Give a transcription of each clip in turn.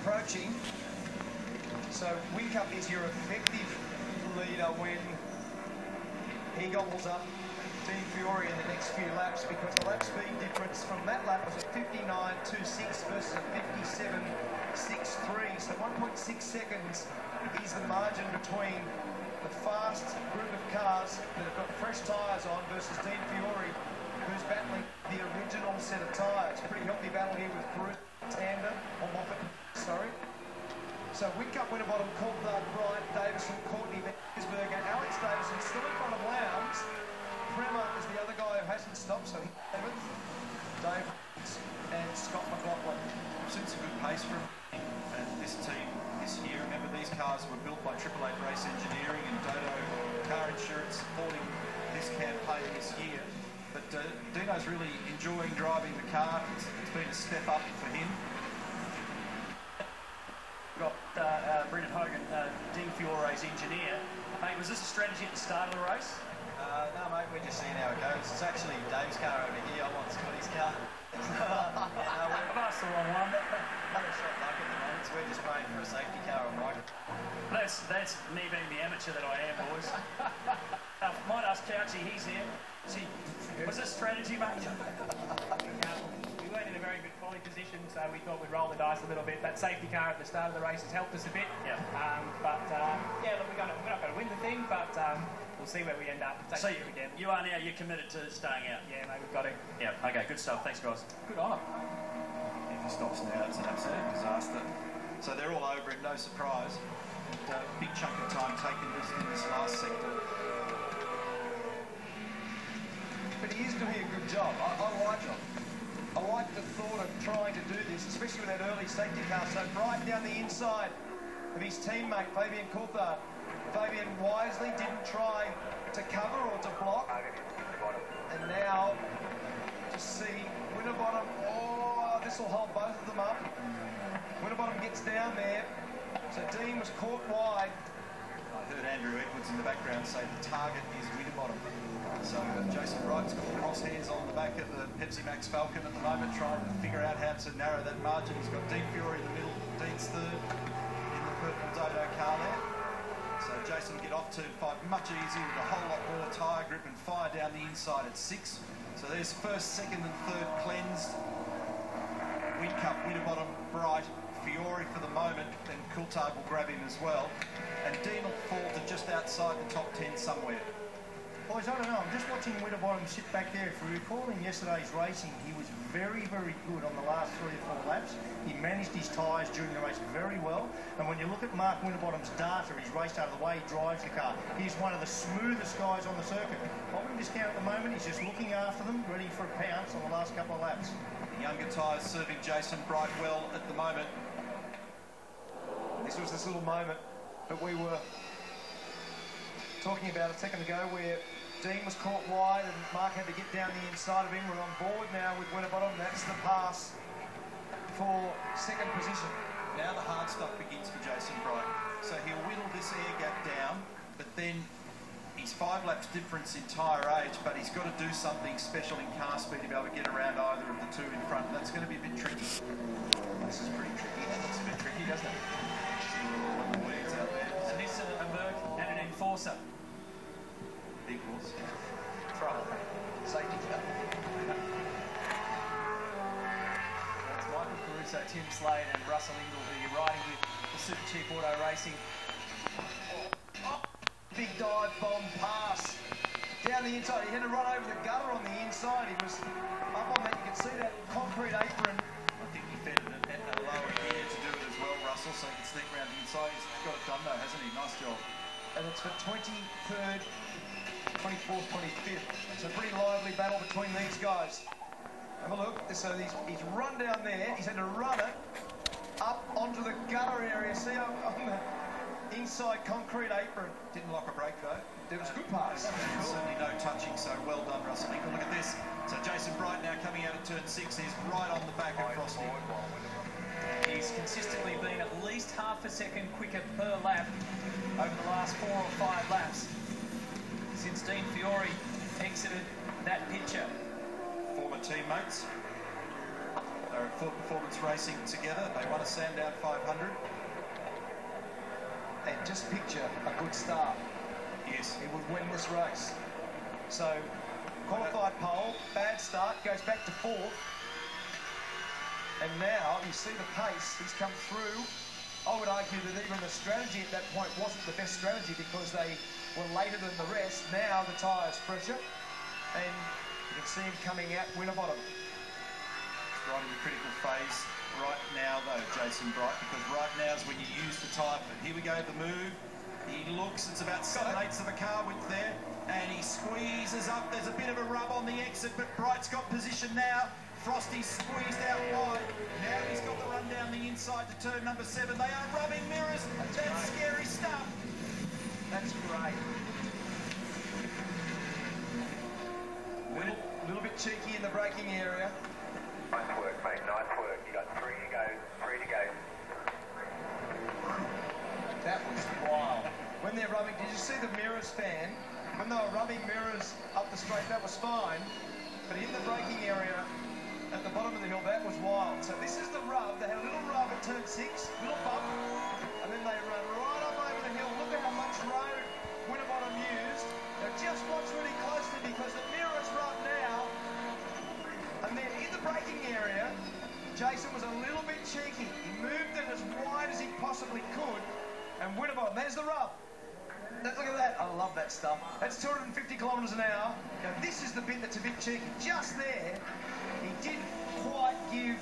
approaching. So Whincup is your effective leader when he gobbles up Dean Fiore in the next few laps, because the lap speed difference from that lap was a 59.26 versus a 57.63. So 1.6 seconds is the margin between the fast group of cars that have got fresh tyres on versus Dean Fiore, who's battling the original set of tyres. Pretty healthy battle here with Bruce Tander, or Moffat, sorry. So Whincup, Winterbottom, Coulthard, Bryant, Davison, Courtney, Gisberger, Alex Davison still in front of Lowndes. Prema is the other guy who hasn't stopped, so he's 7th. Dave and Scott McLaughlin. I've seen some good pace from him and this team this year. Remember, these cars were built by Triple Eight Race Engineering and Dodo Car Insurance supporting this campaign this year. But Dino's really enjoying driving the car. It's been a step up for him. Got Brendan Hogan, Dean Fiore's engineer. Mate, was this a strategy at the start of the race? No, mate, we're just seeing how it goes. It's actually Dave's car over here. I want Scotty's car. I've asked the wrong one. Not a shot luck at the moment, so we're just praying for a safety car on Mike. That's me being the amateur that I am, boys. Might ask Couchy, he's here. See, was this strategy, mate? We weren't in a very good quality position, so we thought we'd roll the dice a little bit. That safety car at the start of the race has helped us a bit. Yeah. Yeah, look, we're not going to win the thing, but we'll see where we end up. So you are now, you're committed to staying out? Yeah, mate, we've got to. Yeah, okay, good stuff. Thanks, guys. Good on them. If he stops now, it's an absolute disaster. So they're all over him, no surprise. And big chunk of time taken in this last sector. But he is doing a good job. I like him. I like the thought of trying to do this, especially with that early safety car. So right down the inside of his teammate, Fabian Coulthard. Fabian wisely didn't try to cover or to block. And now, to see Winterbottom, oh, this will hold both of them up. Winterbottom gets down there. So Dean was caught wide. I heard Andrew Edwards in the background say the target is Winterbottom. So Jason Wright's got crosshairs on the back of the Pepsi Max Falcon at the moment, trying to figure out how to narrow that margin. He's got Dean Fiore in the middle, Dean's third in the purple Dodo car there. So Jason will get off to 5 much easier with a whole lot more tyre grip and fire down the inside at 6. So there's first, second and third cleansed. Whincup, Winterbottom, Bright, Fiore for the moment, then Coulthard will grab him as well. And Dean will fall to just outside the top 10 somewhere. Boys, I don't know, I'm just watching Winterbottom sit back there. If we recall in yesterday's racing, he was very, very good on the last 3 or 4 laps. He managed his tyres during the race very well. And when you look at Mark Winterbottom's data, his race data, the way he drives the car, he's one of the smoothest guys on the circuit. I wouldn't discount at the moment, he's just looking after them, ready for a pounce on the last couple of laps. The younger tyres serving Jason Bright well at the moment. This was this little moment that we were talking about a second ago where Dean was caught wide and Mark had to get down the inside of him. We're on board now with Winterbottom. That's the pass for second position. Now the hard stuff begins for Jason Bright. So he'll whittle this air gap down, but then he's 5 laps difference in tyre age, but he's got to do something special in car speed to be able to get around either of the 2 in front. That's going to be a bit tricky. This is pretty tricky. That looks a bit tricky, doesn't it? Weeds out there. And this is a Merc and an Enforcer. Big horse. Trouble. Safety car. That's Michael Caruso, Tim Slade and Russell Ingall, who you're riding with the Super Cheap Auto Racing. Big dive bomb pass. Down the inside. He had to run over the gutter on the inside. He was up on that. You can see that concrete apron. I think he fed it at a lower gear to do it as well, Russell, so he can sneak around the inside. He's got it done though, hasn't he? Nice job. And it's for 23rd, 24th, 25th. It's a pretty lively battle between these guys. Have a look. So he's run down there. He's had to run it up onto the gutter area. See on the inside concrete apron. Didn't lock a brake though. It was a good pass. Certainly no touching, so well done, Russell Ingall. Look at this. So Jason Bright now coming out of turn 6. He's right on the back of Frosty. He's consistently been at least half a second quicker per lap over the last 4 or 5 laps since Dean Fiore exited that picture. Former teammates. They're at Ford Performance Racing together. They won a Sandown 500. And just picture a good start. Yes. He would win this race. So, qualified pole, bad start, goes back to fourth. And now you see the pace, he's come through. I would argue that even the strategy at that point wasn't the best strategy because they were later than the rest. Now the tyre's fresher. And you can see him coming out Winterbottom. Right in the critical phase right now though, Jason Bright, because right now is when you use the tyre. Here we go, the move. He looks, it's about 7/8 of a car width there, and he squeezes up. There's a bit of a rub on the exit, but Bright's got position now. Frosty's squeezed out wide. Now he's got the run down the inside to turn number 7. They are rubbing mirrors. That's scary stuff. That's great. A little bit cheeky in the braking area. Nice work, mate. Nice work. You got 3 to go. 3 to go. That was wild. When they're rubbing, did you see the mirrors fan? When they were rubbing mirrors up the straight, that was fine. But in the braking area, at the bottom of the hill, that was wild. So this is the rub. They had a little rub at turn 6, little bump, and then they run right up over the hill. Look at how much road Winterbottom used. Now just watch really closely because the mirrors rub now. And then in the braking area, Jason was a little bit cheeky. He moved it as wide as he possibly could. And Winterbottom, there's the rub. Look at that. I love that stuff. That's 250 kilometres an hour. Now this is the bit that's a bit cheeky. Just there, he didn't quite give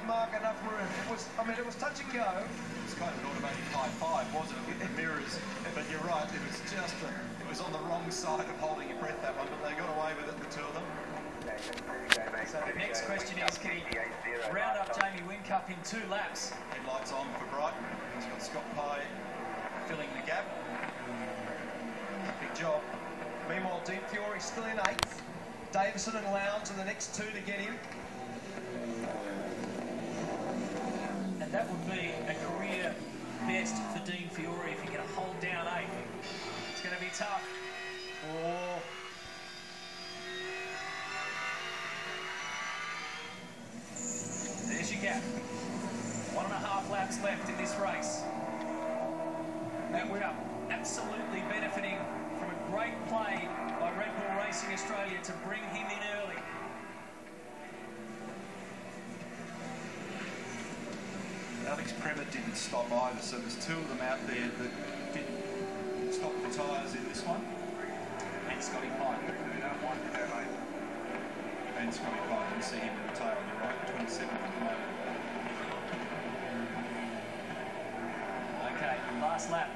Mark enough room. It was touch and go. It was kind of an automatic high five, wasn't it, with the mirrors? But you're right, it was just it was on the wrong side of holding your breath, that one, but they got away with it, the two of them. So the next question is, can he round up Jamie Whincup in 2 laps? Headlights on for Bright. He's got Scott Pye filling the gap. Big job. Meanwhile, Deep Fury still in 8th. Davison and Lowndes are the next 2 to get him. And that would be a career best for Dean Fiore if he can hold down 8th. It's going to be tough. Oh. There's your gap. 1.5 laps left in this race. And we're absolutely benefiting from a great play by Red Bull Racing Australia to bring him in early. Alex Premer didn't stop either, so there's 2 of them out there that didn't stop the tyres in this one. And Scotty Pye. And Scotty Pye, you can see him in the tail on the right, 27th at the moment. Okay, last lap.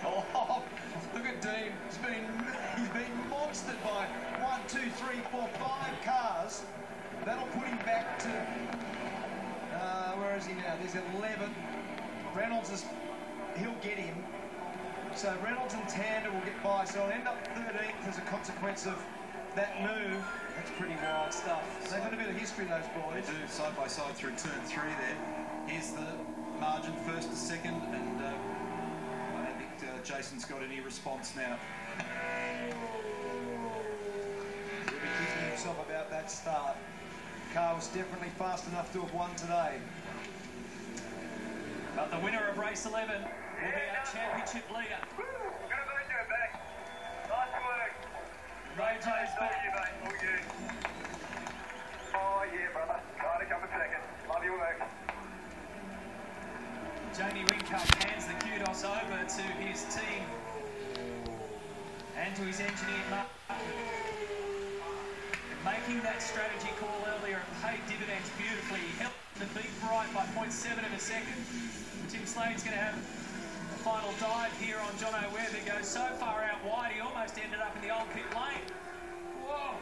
Oh, look at Dean. He's been monstered by 1, 2, 3, 4, 5 cars. That'll put him back to where is he now? There's 11. Reynolds he'll get him. So Reynolds and Tander will get by. So he'll end up 13th as a consequence of that move. That's pretty wild stuff. They've had a bit of history, those boys. They do, side by side through turn 3 there. Here's the margin, 1st to 2nd, and I don't think Jason's got any response now. He'll be kicking himself about that start. Car was definitely fast enough to have won today. But the winner of race 11 will be our championship leader. Congratulations, mate. Nice work. Rojo's back. All you, mate. All you. Oh, yeah, brother. Try to come in 2nd. Love your work. Jamie Whincup hands the kudos over to his team and to his engineer, Mark. Making that strategy call earlier and paid dividends beautifully. He helped to beat Bright by 0.7 of a second. Tim Slade's going to have a final dive here on John O'Webb. It goes so far out wide, he almost ended up in the old pit lane. Whoa!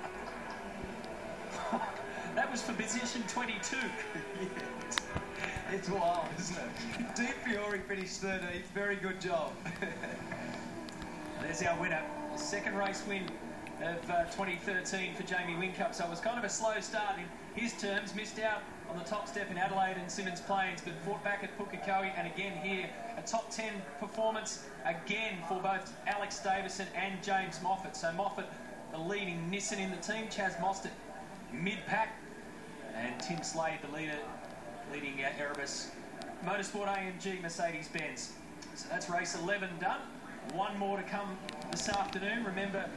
That was for position 22. It's wild, isn't it? Deep Fiore finished 13th. Very good job. There's our winner. Second race win of 2013 for Jamie Whincup. So it was kind of a slow start in his terms. Missed out on the top step in Adelaide and Simmons Plains, but fought back at Pukekohe, and again here, a top 10 performance again for both Alex Davison and James Moffat. So Moffat, the leading Nissan in the team. Chaz Mostert, mid-pack. and Tim Slade, the leading Erebus Motorsport AMG Mercedes-Benz. So that's race 11 done. One more to come this afternoon. Remember,